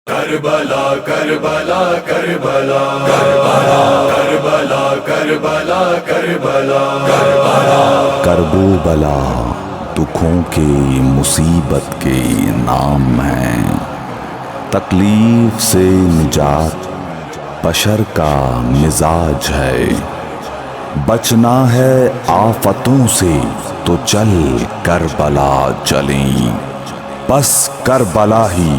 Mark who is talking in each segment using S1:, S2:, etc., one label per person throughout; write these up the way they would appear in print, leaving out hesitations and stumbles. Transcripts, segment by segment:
S1: کربلا کربلا کربلا کربلا کربلا کربلا کربلا کربلا
S2: کربو بلا دکھوں کے مصیبت کے نام ہیں، تکلیف سے نجات بشر کا مزاج ہے، بچنا ہے آفتوں سے تو چل کربلا چلیں، بس کربلا ہی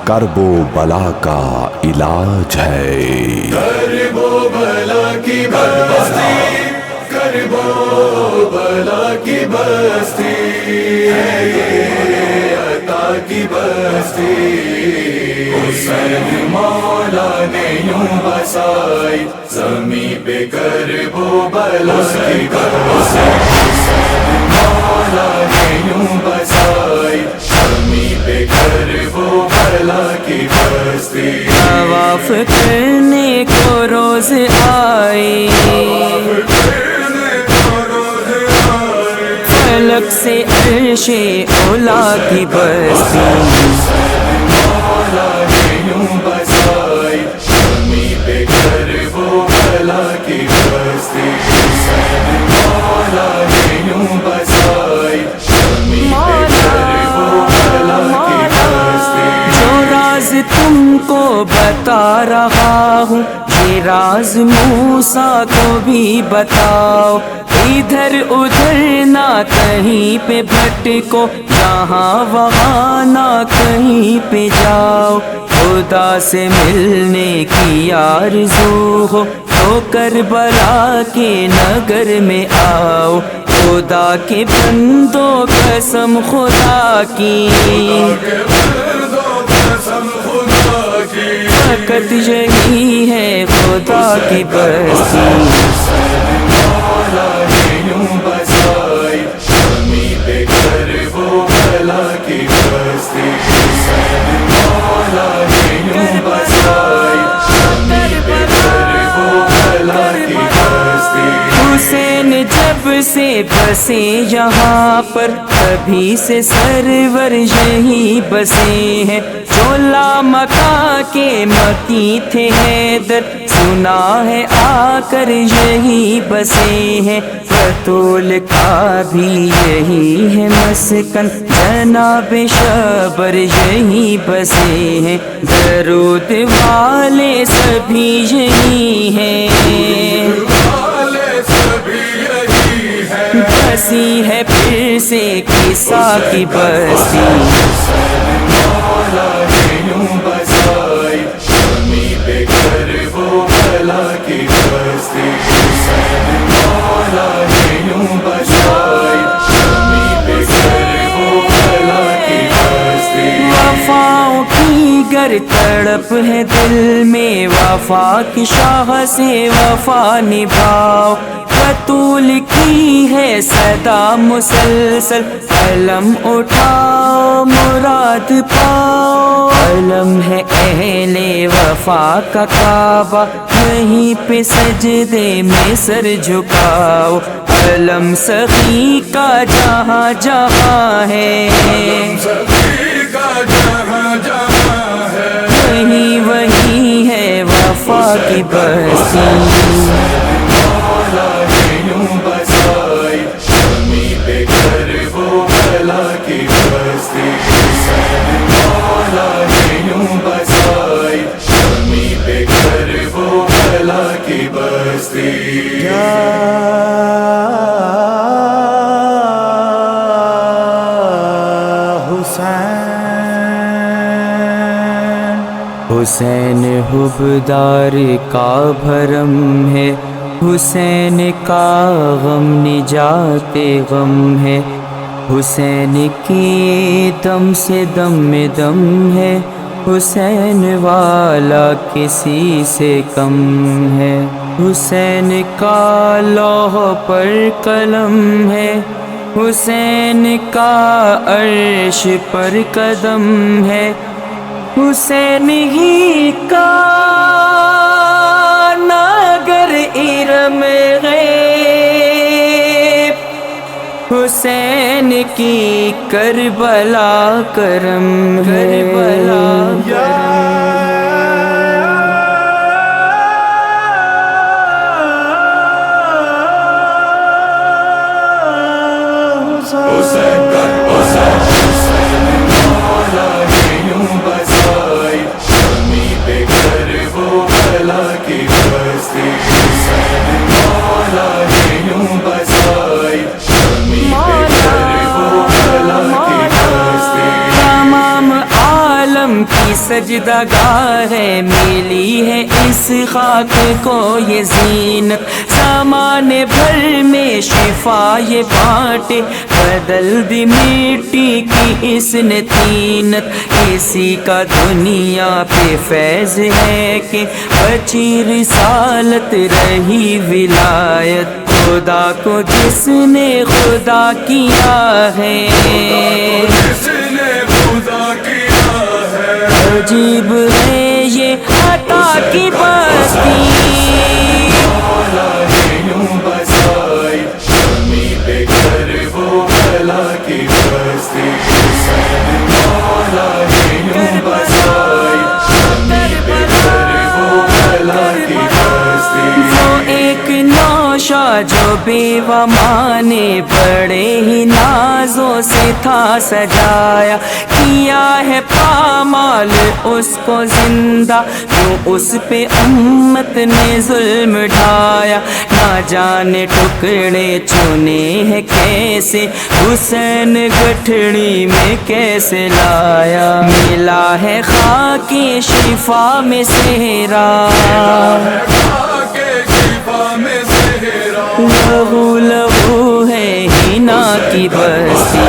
S2: کرب و بلا کا علاج ہے۔
S1: کرب و بلا کی بستی، کرب و بلا کی بستی ہے یہ عطا کی بستی، حسین مولا نے یوں بسائی زمین پہ کرب و بلا کی بستی، حسین مولا نے یوں بسائی زمین پہ کرب و بلا کی بستی۔
S3: طواف کرنے کو روز آئی، فلک سے عرش اولا کی بستی،
S1: مولا نے یوں بسائی زمین پہ کرب و بلا کی بستی، مولا نے یوں بسائی زمین پہ کرب و بلا کی بستی۔
S3: جو راز تم کو بتا رہا ہوں یہ راز موسیٰ کو بھی بتاؤ، ادھر ادھر نہ کہیں پہ بھٹکو، یہاں وہاں نہ کہیں پہ جاؤ، خدا سے ملنے کی آرزو ہو تو کربلا کے نگر میں آؤ، خدا کے بندو قسم خدا کی، فقط یہی ہے خدا کی بستی۔
S1: مولا نے یوں بسائی زمین پہ کرب و بلا کی بستی، مولا نے یوں بسائی زمین پہ کرب و بلا کی بستی۔
S3: حسین جب سے بسے یہاں پر تبھی سے سرور یہی بسے ہیں، جو لامکاں کے مکی تھے حیدر سنا ہے آ کر یہی بسے ہیں، بطول کا بھی یہی ہے مسکن، جناب شبر یہی بسے ہیں، درود والے سبھی یہی ہیں، بسی ہے پھر سے قصہ کی بستی۔
S1: مولا نے یوں بسائی زمین پہ کرب و بلا کی بستی، مولا نے یوں بسائی زمین پہ کرب و بلا کی بستی۔
S3: وفاؤں کی گر تڑپ ہے دل میں، وفا کی شاہ سے وفا نبھاؤ، بطول کی ہے صدا مسلسل، علم اٹھاؤ مراد پاؤ، علم ہے اہل وفا کا کعبہ، وہیں پہ سجدے میں سر جھکاؤ، علم سخی کا جہاں جہاں ہے، وہیں وہیں ہے وفا کی بستی۔
S1: مولا نے یوں بسائی زمین پہ کرب و بلا کی بستی، مولا نے یوں بسائی زمین پہ کرب و بلا کی بستی۔
S3: حسین حبدار کا بھرم ہے، حسین کا غم نجات غم ہے، حسین کی دم سے دم میں دم ہے، حسین والا کسی سے کم ہے، حسین کا لوح پر قلم ہے، حسین کا عرش پر قدم ہے، حسین ہی کا ناگر ارم غیب، حسین کی کربلا کرم ہے،
S1: حسین مولا نے یوں بسائی شامی پہ کربلا کی بستی، حسین مولا نے یوں بسائی شامی پہ کربلا کی بستی۔
S3: تمام عالم کی سجدہ گاہ ہے، ملی ہے اس خاک کو یہ زینت، زمانے بھر میں شفا یہ بانٹے، بدل دی مٹی کی اس نے طینت، اسی کا دنیا پہ فیض ہے کہ بچی رسالت رہی ولایت، خدا کو جس نے خدا کیا ہے،
S1: جس نے خدا کیا ہے،
S3: عجیب ہے یہ عطا کی بستی،
S1: مولا نے یوں بسائی شامی پہ کربلا کی بستی، حسین مولا نے یوں بسائی شامی پہ کربلا کی بستی۔
S3: وہ ایک نوشا جو بیوہ ماں نے بڑے ہی نازوں سے تھا سجایا، کیا ہے پامال اس کو زندہ، کیوں اس پہ امت نے ظلم ڈھایا، نہ جانے ٹکڑے چنے ہیں کیسے، حسین گٹھڑی میں کیسے لایا، ملا ہے خاک شفا میں صحرا، لہو لہو ہے ہینا کی بستی،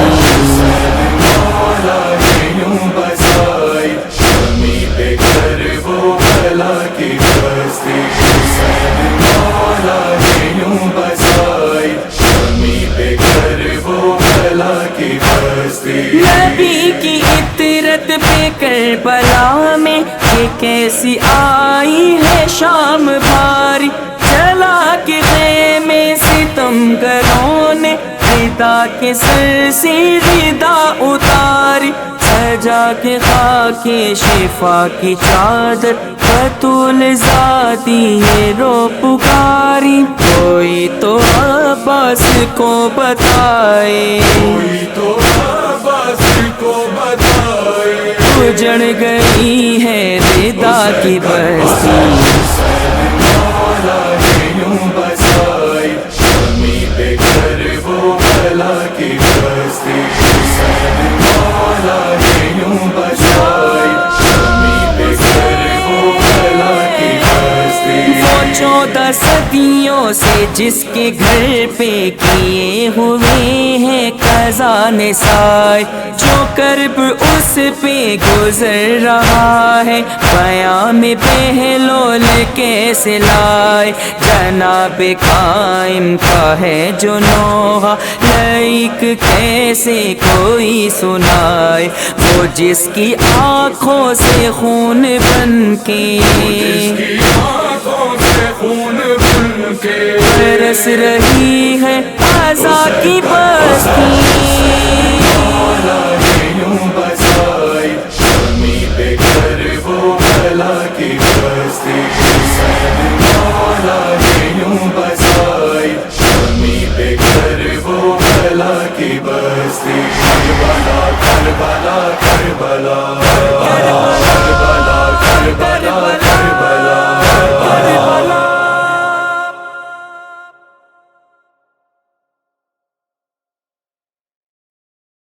S1: مولا نے یوں بسائی شامی پہ کربلا کی بستی، حسین مولا نے یوں بسائی شامی پہ کربلا کی بستی۔
S3: نبی کی عطرت پہ کربلا میں یہ کیسی آئی ہے شام بھاری، چلا کے خیمے ستم گروں نے ردا کے سر سے ردا اتاری، سجا کے خاک شفا کی چادر، بطول ذاتی یہ رو پکاری، کوئی تو عباس کو بتائے،
S1: کوئی تو عباس کو بتائے،
S3: اجڑ گئی ہے ردا کی بستی،
S1: مولا نے یوں بسائی شامی پہ کربلا کی بستی، حسین مولا نے یوں بسائی شامی پہ کربلا کی بستی۔
S3: وہ 14 صدیوں سے جس کے گھر پہ کیے ہوئے ہیں قضا نے سائے، جو کرب اس پہ گزر رہا ہے، بیاں میں بہلول کیسے لائے، جناب قائم کا ہے جو نوحہ لائق کیسے کوئی سنائے، وہ جس کی آنکھوں سے خون بن کے
S1: آنکھوں سے خون بن کے
S3: برس رہی ہے عزا کی بستی،
S1: مولا نے یوں بسائی شامی پہ کربلا کی بستی، حسین مولا نے یوں بسائی شامی پہ کربلا کی بستی، کربلا کربلا کربلا